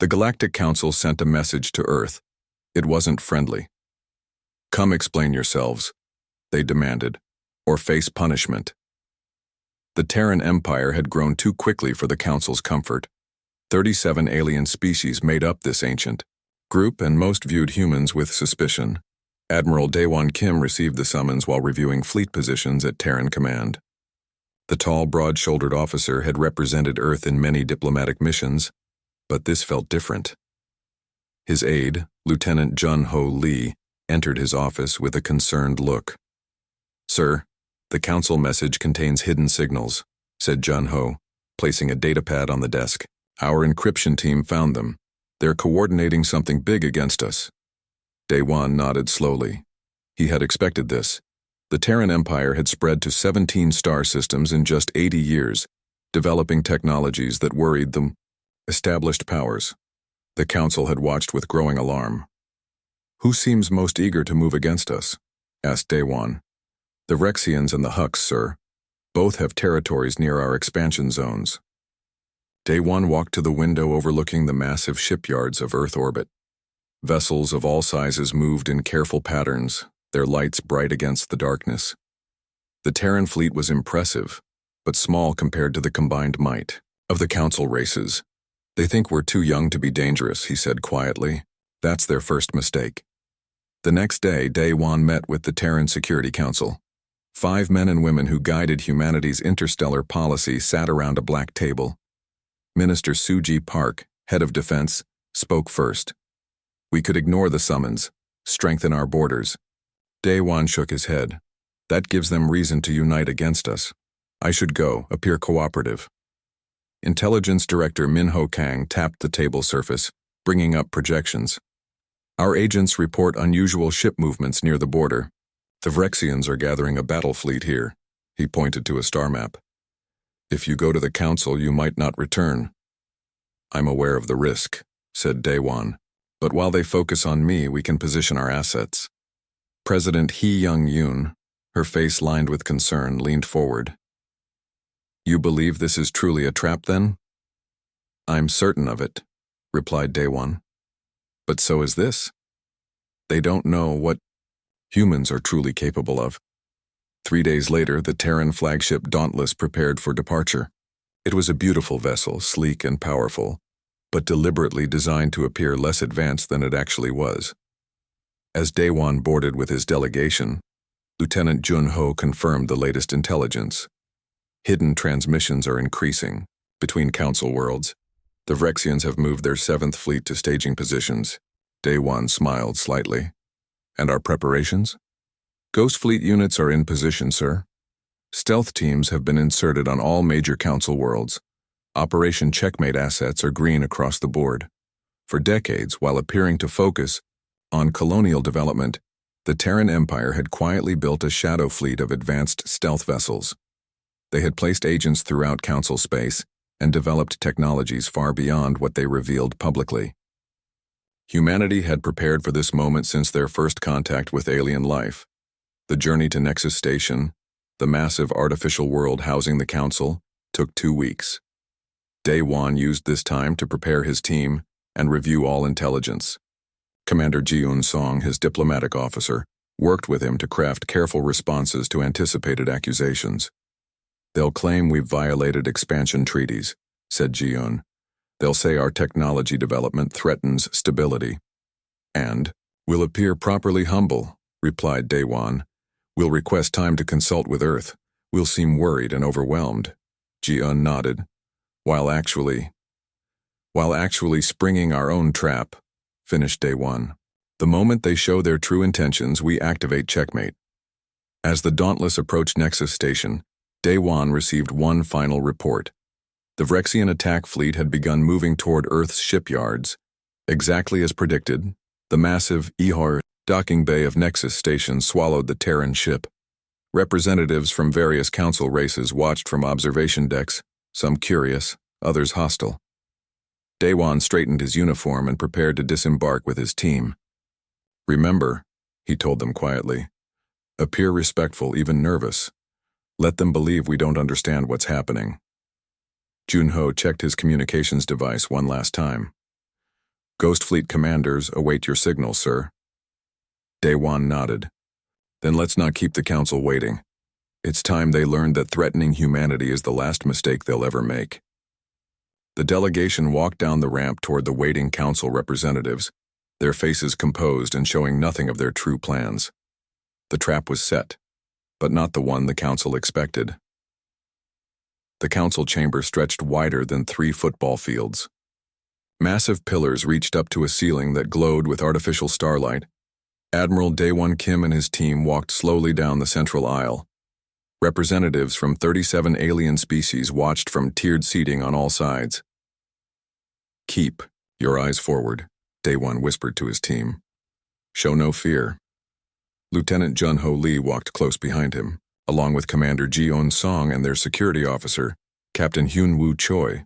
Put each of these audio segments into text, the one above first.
The Galactic Council sent a message to Earth. It wasn't friendly. "Come explain yourselves," they demanded, "or face punishment." The Terran Empire had grown too quickly for the Council's comfort. 37 alien species made up this ancient group, and most viewed humans with suspicion. Admiral Daewon Kim received the summons while reviewing fleet positions at Terran Command. The tall, broad-shouldered officer had represented Earth in many diplomatic missions, but this felt different. His aide, Lieutenant Jun-Ho Lee, entered his office with a concerned look. "Sir, the Council message contains hidden signals," said Jun-Ho, placing a datapad on the desk. "Our encryption team found them. They're coordinating something big against us." Daewon nodded slowly. He had expected this. The Terran Empire had spread to 17 star systems in just 80 years, developing technologies that worried the established powers. The Council had watched with growing alarm. "Who seems most eager to move against us?" asked Daewon. "The Rexians and the Hux, sir. Both have territories near our expansion zones." Daewon walked to the window overlooking the massive shipyards of Earth orbit. Vessels of all sizes moved in careful patterns, their lights bright against the darkness. The Terran fleet was impressive, but small compared to the combined might of the Council races. "They think we're too young to be dangerous," he said quietly. "That's their first mistake." The next day, Daewon met with the Terran Security Council. 5 men and women who guided humanity's interstellar policy sat around a black table. Minister Suji Park, head of defense, spoke first. "We could ignore the summons, strengthen our borders." Daewon shook his head. "That gives them reason to unite against us. I should go, appear cooperative." Intelligence Director Min-Ho Kang tapped the table surface, bringing up projections. "Our agents report unusual ship movements near the border. The Vrexians are gathering a battle fleet here." He pointed to a star map. "If you go to the Council, you might not return." "I'm aware of the risk," said Daewon. "But while they focus on me, we can position our assets." President Hee Young-yoon, her face lined with concern, leaned forward. "You believe this is truly a trap, then?" "I'm certain of it," replied Daewon. "But so is this. They don't know what humans are truly capable of." 3 days later, the Terran flagship Dauntless prepared for departure. It was a beautiful vessel, sleek and powerful, but deliberately designed to appear less advanced than it actually was. As Daewon boarded with his delegation, Lieutenant Jun-Ho confirmed the latest intelligence. Hidden transmissions are increasing between Council worlds. The Vrexians have moved their 7th fleet to staging positions. Daewon smiled slightly. "And our preparations?" "Ghost fleet units are in position, sir. Stealth teams have been inserted on all major Council worlds. Operation Checkmate assets are green across the board. For decades, while appearing to focus on colonial development, the Terran Empire had quietly built a shadow fleet of advanced stealth vessels. They had placed agents throughout Council space and developed technologies far beyond what they revealed publicly. Humanity had prepared for this moment since their first contact with alien life. The journey to Nexus Station, the massive artificial world housing the Council, took 2 weeks. Daewon used this time to prepare his team and review all intelligence. Commander Ji-un Song, his diplomatic officer, worked with him to craft careful responses to anticipated accusations. "They'll claim we've violated expansion treaties," said Ji-un. "They'll say our technology development threatens stability." "And we'll appear properly humble," replied Daewon. "We'll request time to consult with Earth. We'll seem worried and overwhelmed." Ji-un nodded. While actually springing our own trap," finished Daewon. "The moment they show their true intentions, we activate Checkmate." As the Dauntless approached Nexus Station, Daewon received one final report. The Vrexian attack fleet had begun moving toward Earth's shipyards. Exactly as predicted, the massive Ihor docking bay of Nexus Station swallowed the Terran ship. Representatives from various Council races watched from observation decks, some curious, others hostile. Daewon straightened his uniform and prepared to disembark with his team. "Remember," he told them quietly, "appear respectful, even nervous. Let them believe we don't understand what's happening." Jun-Ho checked his communications device one last time. Ghost Fleet commanders await your signal, sir. Daewon nodded. Then let's not keep the council waiting. It's time they learned that threatening humanity is the last mistake they'll ever make. The delegation walked down the ramp toward the waiting council representatives, their faces composed and showing nothing of their true plans. The trap was set, but not the one the council expected. The council chamber stretched wider than 3 football fields. Massive pillars reached up to a ceiling that glowed with artificial starlight. Admiral Daewon Kim and his team walked slowly down the central aisle. Representatives from 37 alien species watched from tiered seating on all sides. Keep your eyes forward, Daewon whispered to his team. Show no fear. Lieutenant Jun-Ho Lee walked close behind him, along with Commander Ji-On Song and their security officer, Captain Hyun-Woo Choi.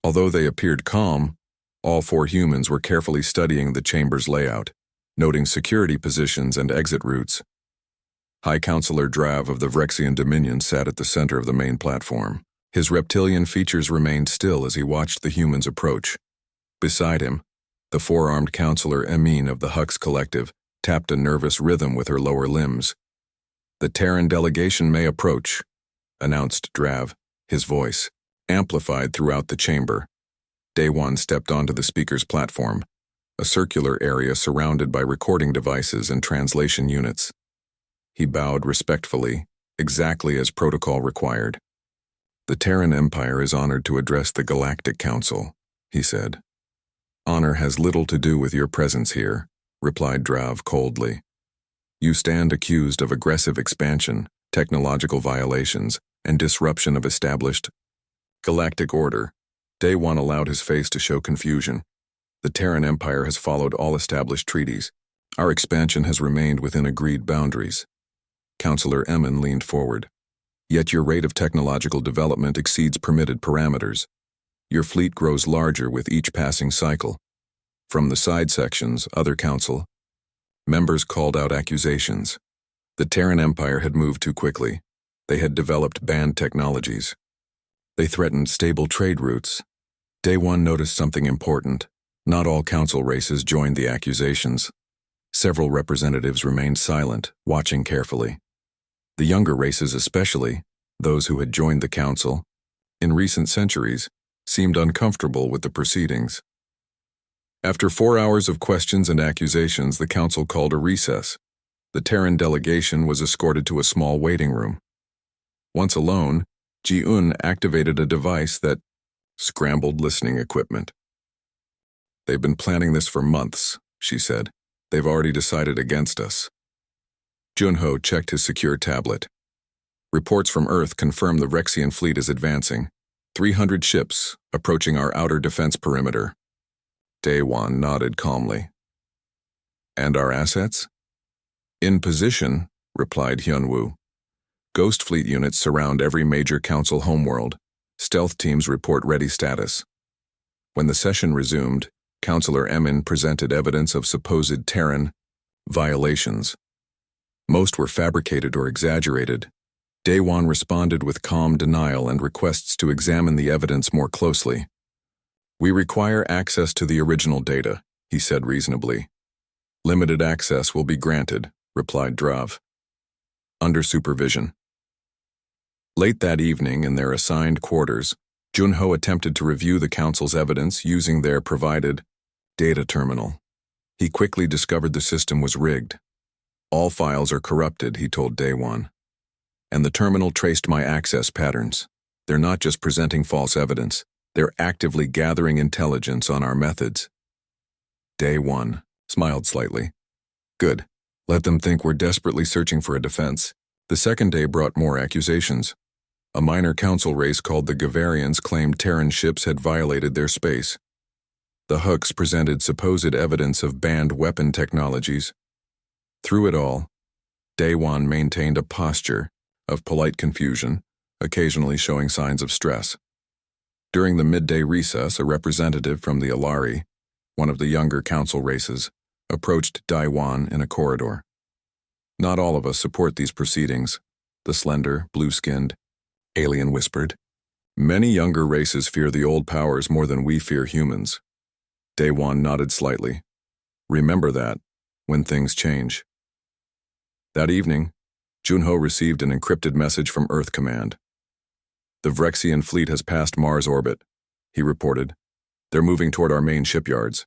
Although they appeared calm, all 4 humans were carefully studying the chamber's layout, noting security positions and exit routes. High Counselor Drav of the Vrexian Dominion sat at the center of the main platform. His reptilian features remained still as he watched the humans approach. Beside him, the 4-armed Counselor Emin of the Hux Collective tapped a nervous rhythm with her lower limbs. The Terran delegation may approach, announced Drav, his voice amplified throughout the chamber. Daewon stepped onto the speaker's platform, a circular area surrounded by recording devices and translation units. He bowed respectfully, exactly as protocol required. The Terran Empire is honored to address the Galactic Council, he said. Honor has little to do with your presence here, replied Drav coldly. You stand accused of aggressive expansion, technological violations, and disruption of established galactic order. Daewon allowed his face to show confusion. The Terran Empire has followed all established treaties. Our expansion has remained within agreed boundaries. Counselor Emin leaned forward. Yet your rate of technological development exceeds permitted parameters. Your fleet grows larger with each passing cycle. From the side sections, other council members called out accusations. The Terran Empire had moved too quickly. They had developed banned technologies. They threatened stable trade routes. Daewon noticed something important. Not all council races joined the accusations. Several representatives remained silent, watching carefully. The younger races especially, those who had joined the council, in recent centuries, seemed uncomfortable with the proceedings. After 4 hours of questions and accusations, the council called a recess. The Terran delegation was escorted to a small waiting room. Once alone, Ji-Un activated a device that scrambled listening equipment. They've been planning this for months, she said. They've already decided against us. Jun-Ho checked his secure tablet. Reports from Earth confirm the Vrexian fleet is advancing. 300 ships approaching our outer defense perimeter. Daewon nodded calmly. And our assets? In position, replied Hyun-Woo. Ghost Fleet units surround every major council homeworld. Stealth teams report ready status. When the session resumed, Counselor Emin presented evidence of supposed Terran violations. Most were fabricated or exaggerated. Daewon responded with calm denial and requests to examine the evidence more closely. We require access to the original data, he said reasonably. Limited access will be granted, replied Drav. Under supervision. Late that evening, in their assigned quarters, Jun-Ho attempted to review the council's evidence using their provided data terminal. He quickly discovered the system was rigged. All files are corrupted, he told Daewon. And the terminal traced my access patterns. They're not just presenting false evidence, they're actively gathering intelligence on our methods. Daewon smiled slightly. Good. Let them think we're desperately searching for a defense. The second day brought more accusations. A minor council race called the Gavarians claimed Terran ships had violated their space. The Hux presented supposed evidence of banned weapon technologies. Through it all, Daewon maintained a posture of polite confusion, occasionally showing signs of stress. During the midday recess, a representative from the Alari, one of the younger council races, approached Daewon in a corridor. Not all of us support these proceedings, the slender, blue-skinned alien whispered. Many younger races fear the old powers more than we fear humans. Daewon nodded slightly. Remember that, when things change. That evening, Junho received an encrypted message from Earth Command. The Vrexian fleet has passed Mars orbit, he reported. They're moving toward our main shipyards.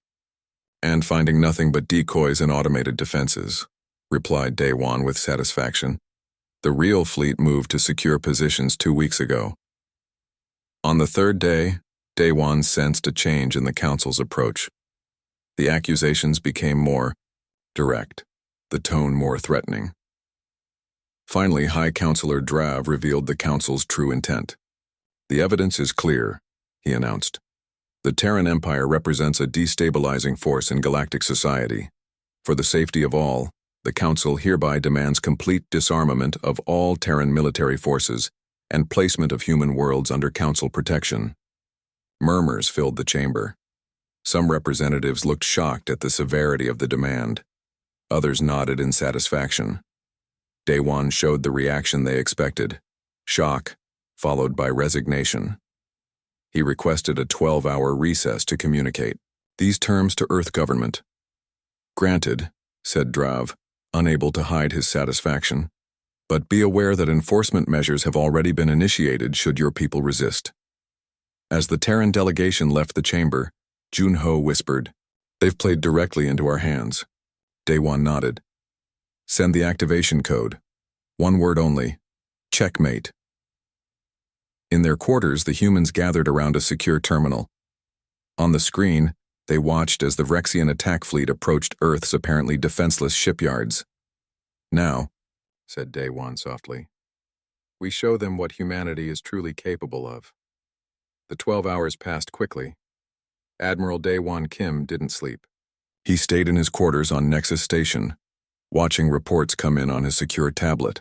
And finding nothing but decoys and automated defenses, replied Daewon with satisfaction. The real fleet moved to secure positions 2 weeks ago. On the third day, Daewon sensed a change in the Council's approach. The accusations became more direct, the tone more threatening. Finally, High Counselor Drav revealed the Council's true intent. The evidence is clear, he announced. The Terran Empire represents a destabilizing force in galactic society. For the safety of all, the Council hereby demands complete disarmament of all Terran military forces and placement of human worlds under Council protection. Murmurs filled the chamber. Some representatives looked shocked at the severity of the demand. Others nodded in satisfaction. Daewon showed the reaction they expected: shock, followed by resignation. He requested a 12-hour recess to communicate these terms to Earth government. Granted, said Drav, unable to hide his satisfaction, but be aware that enforcement measures have already been initiated should your people resist. As the Terran delegation left the chamber, Junho whispered, "They've played directly into our hands." Daewon nodded. "Send the activation code. One word only: checkmate." In their quarters, the humans gathered around a secure terminal. On the screen, they watched as the Vrexian attack fleet approached Earth's apparently defenseless shipyards. "Now," said Daewon softly, "we show them what humanity is truly capable of." The 12 hours passed quickly. Admiral Daewon Kim didn't sleep. He stayed in his quarters on Nexus Station, watching reports come in on his secure tablet.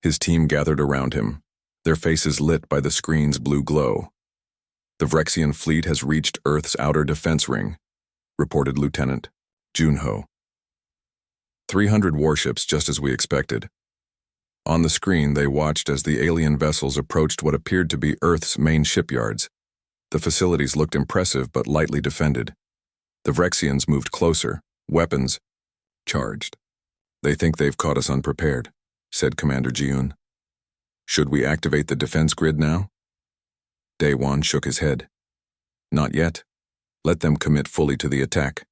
His team gathered around him, their faces lit by the screen's blue glow. "The Vrexian fleet has reached Earth's outer defense ring," reported Lieutenant Junho. 300 warships, just as we expected. On the screen, they watched as the alien vessels approached what appeared to be Earth's main shipyards. The facilities looked impressive but lightly defended. The Vrexians moved closer, weapons charged. "They think they've caught us unprepared," said Commander Jiun. "Should we activate the defense grid now?" Daewon shook his head. "Not yet. Let them commit fully to the attack."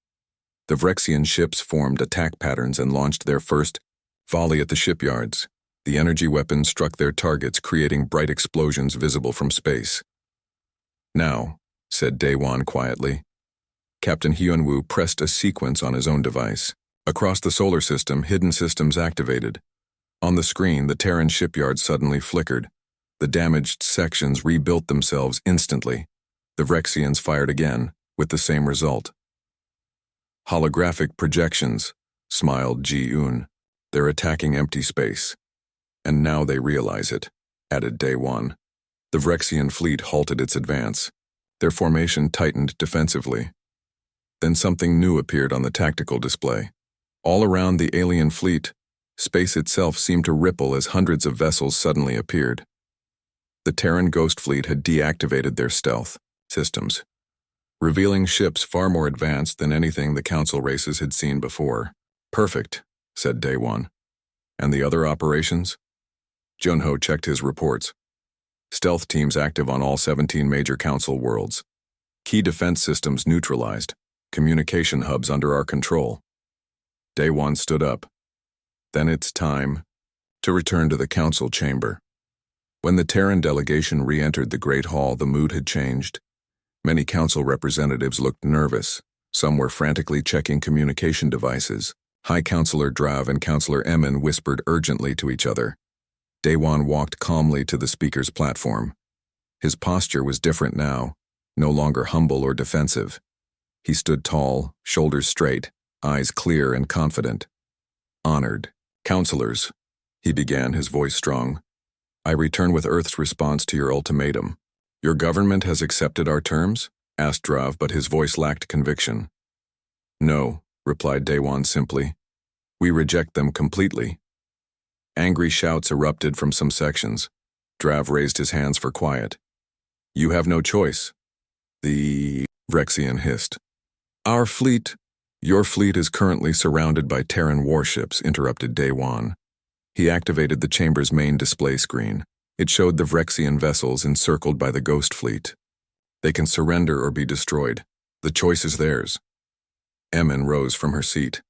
The Vrexian ships formed attack patterns and launched their first volley at the shipyards. The energy weapons struck their targets, creating bright explosions visible from space. "Now," said Daewon quietly. Captain Hyunwoo pressed a sequence on his own device. Across the solar system, hidden systems activated. On the screen, the Terran shipyard suddenly flickered. The damaged sections rebuilt themselves instantly. The Vrexians fired again, with the same result. "Holographic projections," smiled Ji-un. "They're attacking empty space. And now they realize it," added Daewon. The Vrexian fleet halted its advance. Their formation tightened defensively. Then something new appeared on the tactical display. All around the alien fleet, space itself seemed to ripple as hundreds of vessels suddenly appeared. The Terran Ghost Fleet had deactivated their stealth systems, revealing ships far more advanced than anything the Council races had seen before. "Perfect," said Daewon. "And the other operations?" Junho checked his reports. Stealth teams active on all 17 major Council worlds. Key defense systems neutralized. Communication hubs under our control. Daewon stood up. "Then it's time to return to the Council chamber." When the Terran delegation re-entered the Great Hall, the mood had changed. Many Council representatives looked nervous. Some were frantically checking communication devices. High Counselor Drav and Counselor Emin whispered urgently to each other. Daewon walked calmly to the speaker's platform. His posture was different now, no longer humble or defensive. He stood tall, shoulders straight, eyes clear and confident. "Honored Counselors," he began, his voice strong. "I return with Earth's response to your ultimatum." "Your government has accepted our terms?" asked Drav, but his voice lacked conviction. "No," replied Daewon simply. "We reject them completely." Angry shouts erupted from some sections. Drav raised his hands for quiet. "You have no choice," the Vrexian hissed. Your fleet is currently surrounded by Terran warships, interrupted Day-Wan. He activated the chamber's main display screen. It showed the Vrexian vessels encircled by the Ghost Fleet. They can surrender or be destroyed. The choice is theirs. Emin rose from her seat.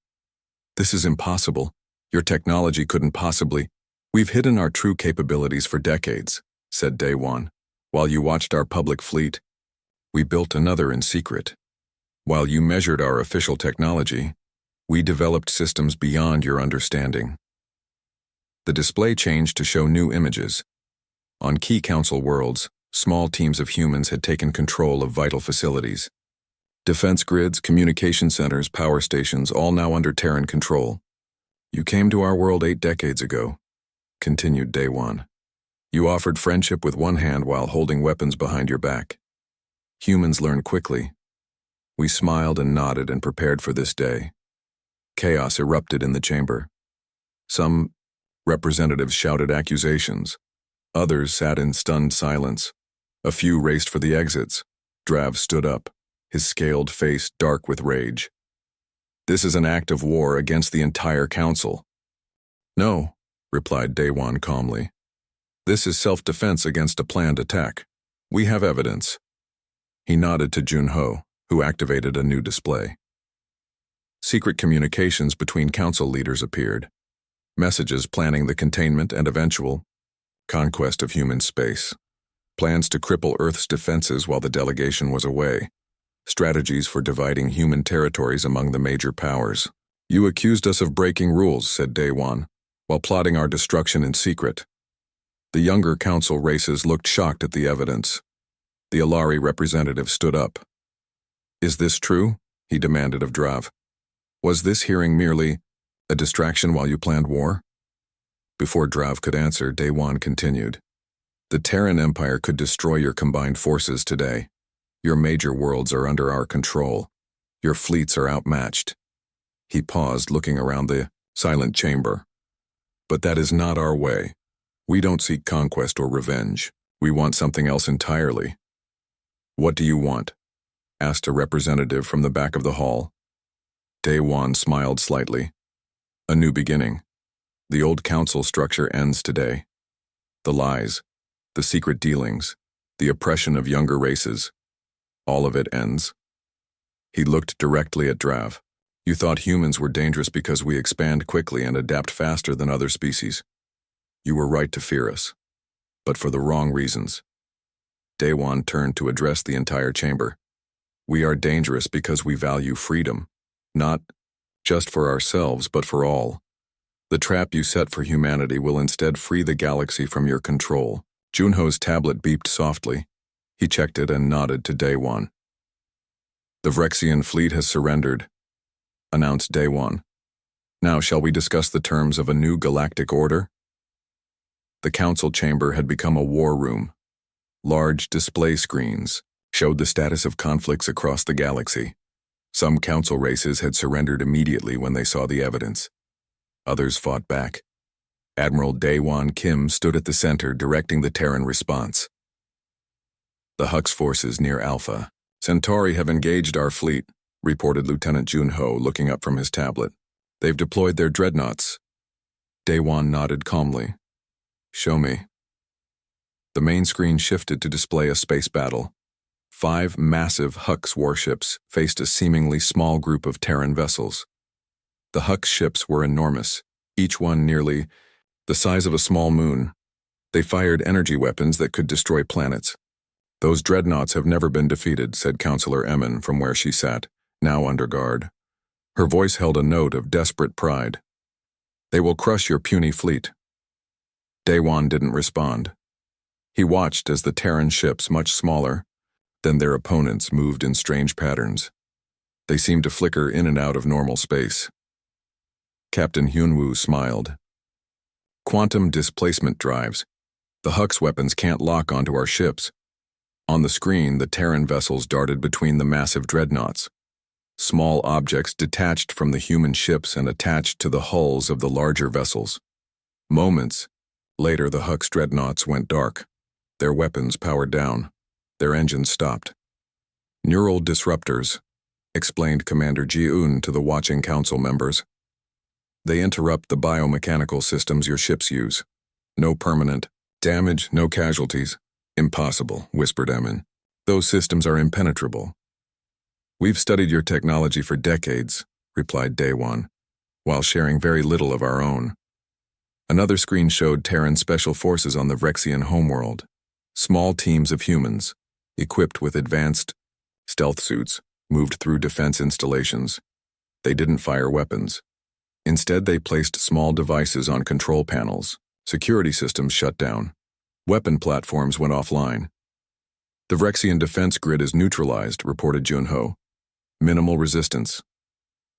This is impossible. Your technology couldn't possibly. We've hidden our true capabilities for decades, said Day-Wan. While you watched our public fleet, we built another in secret. While you measured our official technology, we developed systems beyond your understanding. The display changed to show new images. On key council worlds, small teams of humans had taken control of vital facilities. Defense grids, communication centers, power stations, all now under Terran control. You came to our world 8 decades ago, continued Day-Wan. You offered friendship with one hand while holding weapons behind your back. Humans learn quickly. We smiled and nodded and prepared for this day. Chaos erupted in the chamber. Some representatives shouted accusations. Others sat in stunned silence. A few raced for the exits. Drav stood up, his scaled face dark with rage. This is an act of war against the entire council. No, replied Day-Wan calmly. This is self-defense against a planned attack. We have evidence. He nodded to Junho, who activated a new display. Secret communications between council leaders appeared. Messages planning the containment and eventual conquest of human space. Plans to cripple Earth's defenses while the delegation was away. Strategies for dividing human territories among the major powers. You accused us of breaking rules, said Day-Wan, while plotting our destruction in secret. The younger council races looked shocked at the evidence. The Alari representative stood up. Is this true? He demanded of Drav. Was this hearing merely a distraction while you planned war? Before Drav could answer, Day-Wan continued. The Terran Empire could destroy your combined forces today. Your major worlds are under our control. Your fleets are outmatched. He paused, looking around the silent chamber. But that is not our way. We don't seek conquest or revenge. We want something else entirely. What do you want? Asked a representative from the back of the hall. Day-Wan smiled slightly. A new beginning. The old council structure ends today. The lies, the secret dealings, the oppression of younger races. All of it ends. He looked directly at Drav. You thought humans were dangerous because we expand quickly and adapt faster than other species. You were right to fear us, but for the wrong reasons. Day-Wan turned to address the entire chamber. We are dangerous because we value freedom, not just for ourselves, but for all. The trap you set for humanity will instead free the galaxy from your control. Junho's tablet beeped softly. He checked it and nodded to Day-Wan. The Vrexian fleet has surrendered, announced Day-Wan. Now shall we discuss the terms of a new galactic order? The council chamber had become a war room. Large display screens showed the status of conflicts across the galaxy. Some council races had surrendered immediately when they saw the evidence. Others fought back. Admiral Day-Wan Kim stood at the center, directing the Terran response. The Hux forces near Alpha Centauri have engaged our fleet, reported Lieutenant Junho, looking up from his tablet. They've deployed their dreadnoughts. Day-Wan nodded calmly. Show me. The main screen shifted to display a space battle. 5 massive Hux warships faced a seemingly small group of Terran vessels. The Hux ships were enormous, each one nearly the size of a small moon. They fired energy weapons that could destroy planets. Those dreadnoughts have never been defeated, said Counselor Emin from where she sat, now under guard. Her voice held a note of desperate pride. They will crush your puny fleet. Day-Wan didn't respond. He watched as the Terran ships, much smaller than their opponents, moved in strange patterns. They seemed to flicker in and out of normal space. Captain Hyunwoo smiled. Quantum displacement drives. The Hux weapons can't lock onto our ships. On the screen, the Terran vessels darted between the massive dreadnoughts. Small objects detached from the human ships and attached to the hulls of the larger vessels. Moments later, the Hux dreadnoughts went dark. Their weapons powered down. Their engines stopped. Neural disruptors, explained Commander Ji-un to the watching council members. They interrupt the biomechanical systems your ships use. No permanent damage, no casualties. Impossible, whispered Emin. Those systems are impenetrable. We've studied your technology for decades, replied Daewon, while sharing very little of our own. Another screen showed Terran special forces on the Vrexian homeworld. Small teams of humans, equipped with advanced stealth suits, moved through defense installations. They didn't fire weapons. Instead, they placed small devices on control panels. Security systems shut down. Weapon platforms went offline. The Vrexian defense grid is neutralized, reported Junho. Minimal resistance.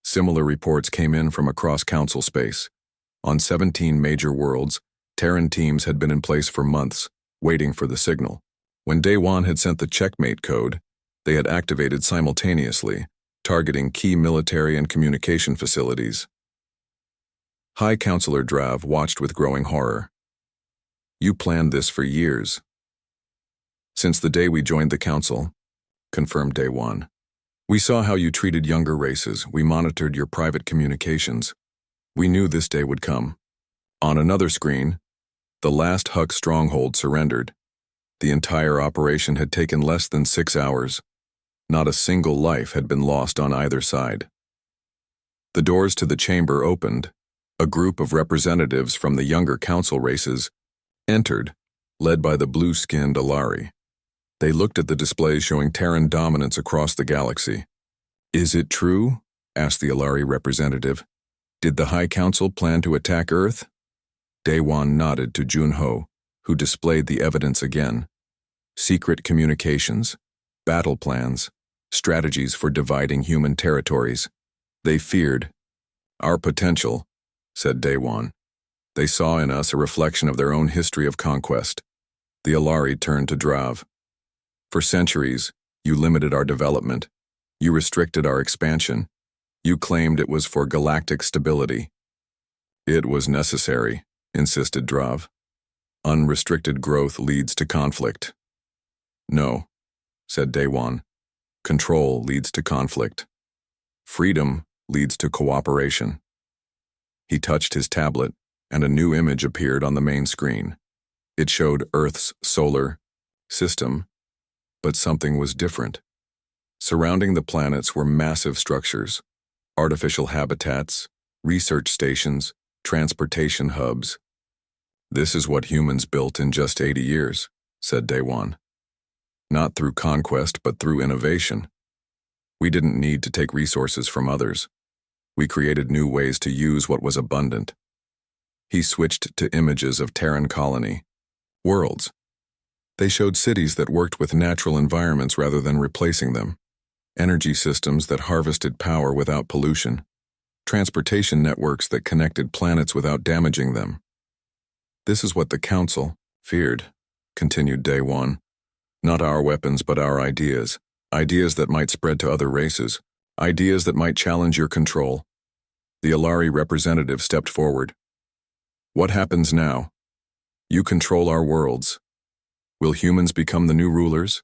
Similar reports came in from across council space. On 17 major worlds, Terran teams had been in place for months, waiting for the signal. When Daewon had sent the checkmate code, they had activated simultaneously, targeting key military and communication facilities. High Counselor Drav watched with growing horror. You planned this for years. Since the day we joined the council, confirmed Daewon. We saw how you treated younger races. We monitored your private communications. We knew this day would come. On another screen, the last Hux stronghold surrendered. The entire operation had taken less than 6 hours. Not a single life had been lost on either side. The doors to the chamber opened. A group of representatives from the younger council races entered, led by the blue-skinned Alari. They looked at the displays showing Terran dominance across the galaxy. Is it true? Asked the Alari representative. Did the High Council plan to attack Earth? Daewon nodded to Junho, who displayed the evidence again. Secret communications, battle plans, strategies for dividing human territories. They feared our potential, said Daewon. They saw in us a reflection of their own history of conquest. The Alari turned to Drav. For centuries, you limited our development. You restricted our expansion. You claimed it was for galactic stability. It was necessary, insisted Drav. Unrestricted growth leads to conflict. No, said Daewon. Control leads to conflict. Freedom leads to cooperation. He touched his tablet, and a new image appeared on the main screen. It showed Earth's solar system, but something was different. Surrounding the planets were massive structures, artificial habitats, research stations, transportation hubs. This is what humans built in just 80 years, said Daewon. Not through conquest, but through innovation. We didn't need to take resources from others. We created new ways to use what was abundant. He switched to images of Terran colony worlds. They showed cities that worked with natural environments rather than replacing them, energy systems that harvested power without pollution, transportation networks that connected planets without damaging them. This is what the Council feared, continued Daewon. Not our weapons, but our ideas. Ideas that might spread to other races. Ideas that might challenge your control. The Alari representative stepped forward. What happens now? You control our worlds. Will humans become the new rulers?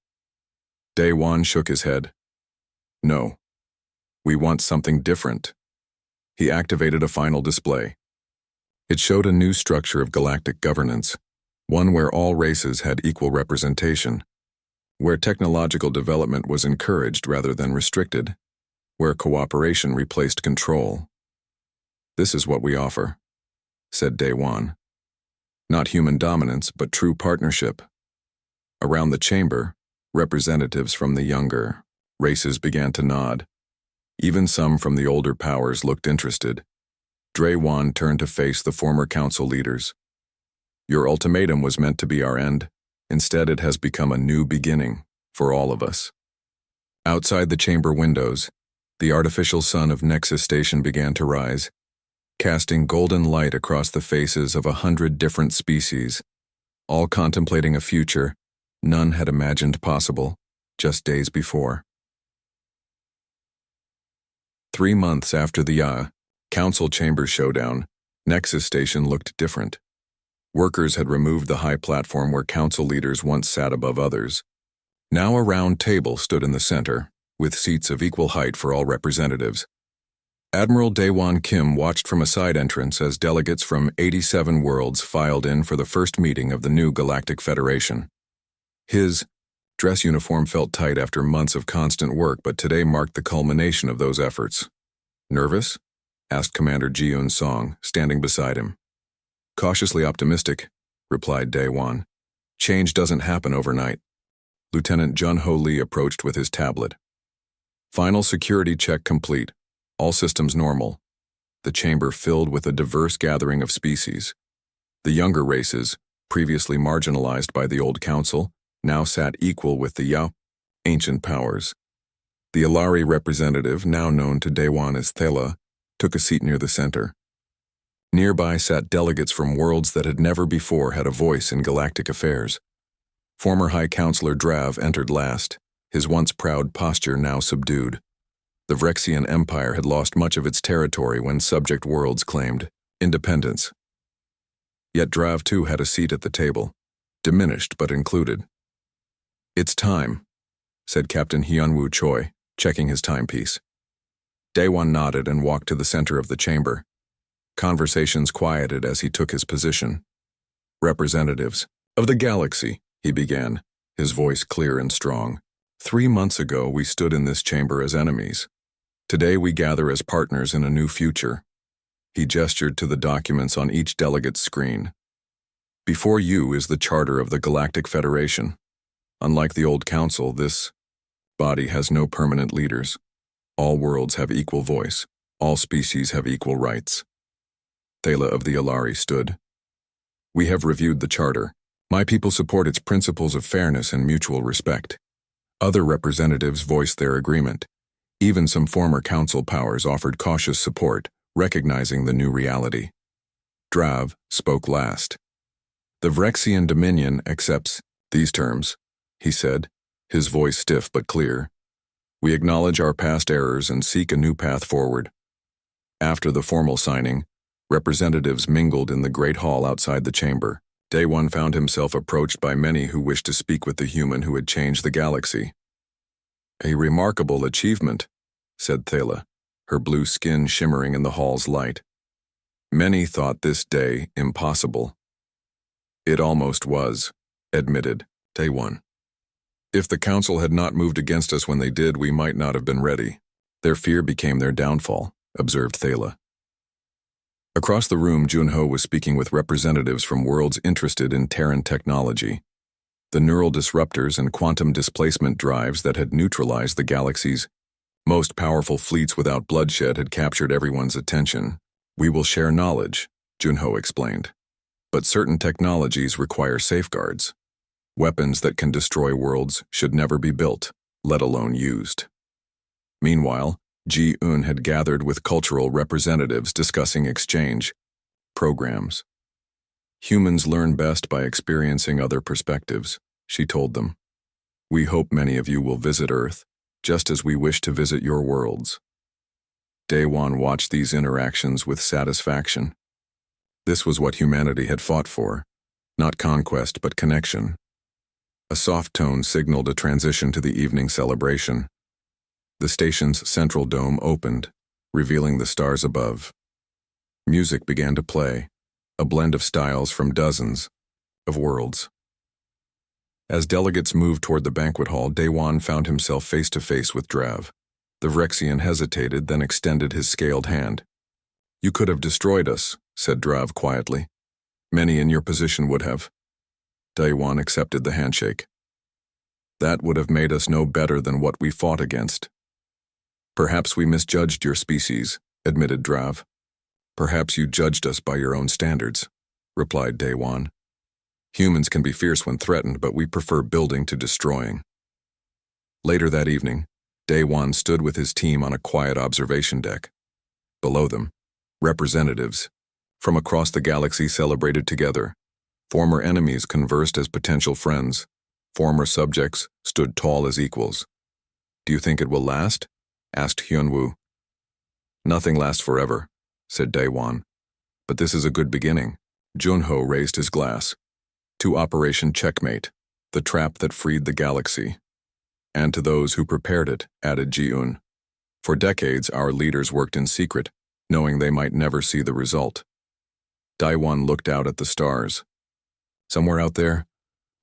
Daewon shook his head. No. We want something different. He activated a final display. It showed a new structure of galactic governance, one where all races had equal representation, where technological development was encouraged rather than restricted, where cooperation replaced control. This is what we offer, said Daewon. Not human dominance, but true partnership. Around the chamber, representatives from the younger races began to nod. Even some from the older powers looked interested. Daewon turned to face the former council leaders. Your ultimatum was meant to be our end. Instead, it has become a new beginning for all of us. Outside the chamber windows, the artificial sun of Nexus Station began to rise, casting golden light across the faces of 100 different species, all contemplating a future none had imagined possible just days before. 3 months after the Council Chamber showdown, Nexus Station looked different. Workers had removed the high platform where council leaders once sat above others. Now a round table stood in the center, with seats of equal height for all representatives. Admiral Daewon Kim watched from a side entrance as delegates from 87 worlds filed in for the first meeting of the new Galactic Federation. His dress uniform felt tight after months of constant work, but today marked the culmination of those efforts. "Nervous?" asked Commander Ji-un Song, standing beside him. "Cautiously optimistic," replied Daewon. "Change doesn't happen overnight." Lieutenant Jun-Ho Lee approached with his tablet. Final security check complete. All systems normal. The chamber filled with a diverse gathering of species. The younger races, previously marginalized by the old council, now sat equal with the Yao, ancient powers. The Alari representative, now known to Daewon as Thela, took a seat near the center. Nearby sat delegates from worlds that had never before had a voice in galactic affairs. Former High Counselor Drav entered last, his once proud posture now subdued. The Vrexian Empire had lost much of its territory when subject worlds claimed independence. Yet Drav too had a seat at the table, diminished but included. "It's time," said Captain Hyunwoo Choi, checking his timepiece. Daewon nodded and walked to the center of the chamber. Conversations quieted as he took his position. "Representatives of the galaxy," he began, his voice clear and strong. "3 months ago we stood in this chamber as enemies. Today we gather as partners in a new future." He gestured to the documents on each delegate's screen. "Before you is the charter of the Galactic Federation. Unlike the old council, this body has no permanent leaders. All worlds have equal voice. All species have equal rights." Thela of the Alari stood. "We have reviewed the charter. My people support its principles of fairness and mutual respect." Other representatives voiced their agreement. Even some former council powers offered cautious support, recognizing the new reality. Drav spoke last. "The Vrexian Dominion accepts these terms," he said, his voice stiff but clear. "We acknowledge our past errors and seek a new path forward." After the formal signing, representatives mingled in the great hall outside the chamber. Daewon found himself approached by many who wished to speak with the human who had changed the galaxy. "A remarkable achievement," said Thela, her blue skin shimmering in the hall's light. "Many thought this day impossible." "It almost was," admitted Daewon. "If the council had not moved against us when they did, we might not have been ready." "Their fear became their downfall," observed Thela. Across the room, Jun-Ho was speaking with representatives from worlds interested in Terran technology. The neural disruptors and quantum displacement drives that had neutralized the galaxy's most powerful fleets without bloodshed had captured everyone's attention. "We will share knowledge," Jun-Ho explained. "But certain technologies require safeguards. Weapons that can destroy worlds should never be built, let alone used." Meanwhile, Ji-un had gathered with cultural representatives discussing exchange programs. "Humans learn best by experiencing other perspectives," she told them. "We hope many of you will visit Earth, just as we wish to visit your worlds." Daewon watched these interactions with satisfaction. This was what humanity had fought for, not conquest but connection. A soft tone signaled a transition to the evening celebration. The station's central dome opened, revealing the stars above. Music began to play, a blend of styles from dozens of worlds. As delegates moved toward the banquet hall, Daewon found himself face to face with Drav. The Vrexian hesitated, then extended his scaled hand. "You could have destroyed us," said Drav quietly. "Many in your position would have." Daewon accepted the handshake. "That would have made us no better than what we fought against." "Perhaps we misjudged your species," admitted Drav. "Perhaps you judged us by your own standards," replied Daewon. "Humans can be fierce when threatened, but we prefer building to destroying." Later that evening, Daewon stood with his team on a quiet observation deck. Below them, representatives from across the galaxy celebrated together. Former enemies conversed as potential friends. Former subjects stood tall as equals. "Do you think it will last?" asked Hyunwoo. "Nothing lasts forever," said Daewon. "But this is a good beginning." Jun-Ho raised his glass. "To Operation Checkmate, the trap that freed the galaxy." And to those who prepared it, added Ji-un. For decades, our leaders worked in secret, knowing they might never see the result. Daiwan looked out at the stars. Somewhere out there,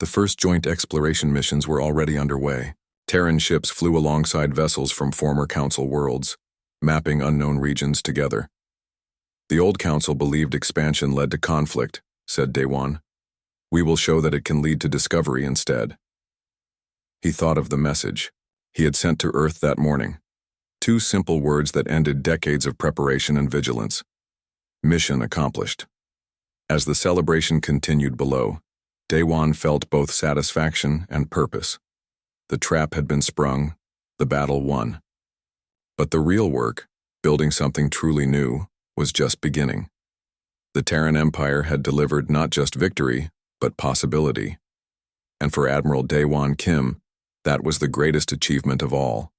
the first joint exploration missions were already underway. Terran ships flew alongside vessels from former Council worlds, mapping unknown regions together. The old Council believed expansion led to conflict, said Daiwan. We will show that it can lead to discovery instead. He thought of the message he had sent to Earth that morning. 2 simple words that ended decades of preparation and vigilance. Mission accomplished. As the celebration continued below, Daiwan felt both satisfaction and purpose. The trap had been sprung, the battle won. But the real work, building something truly new, was just beginning. The Terran Empire had delivered not just victory, but possibility. And for Admiral Daewon Kim, that was the greatest achievement of all.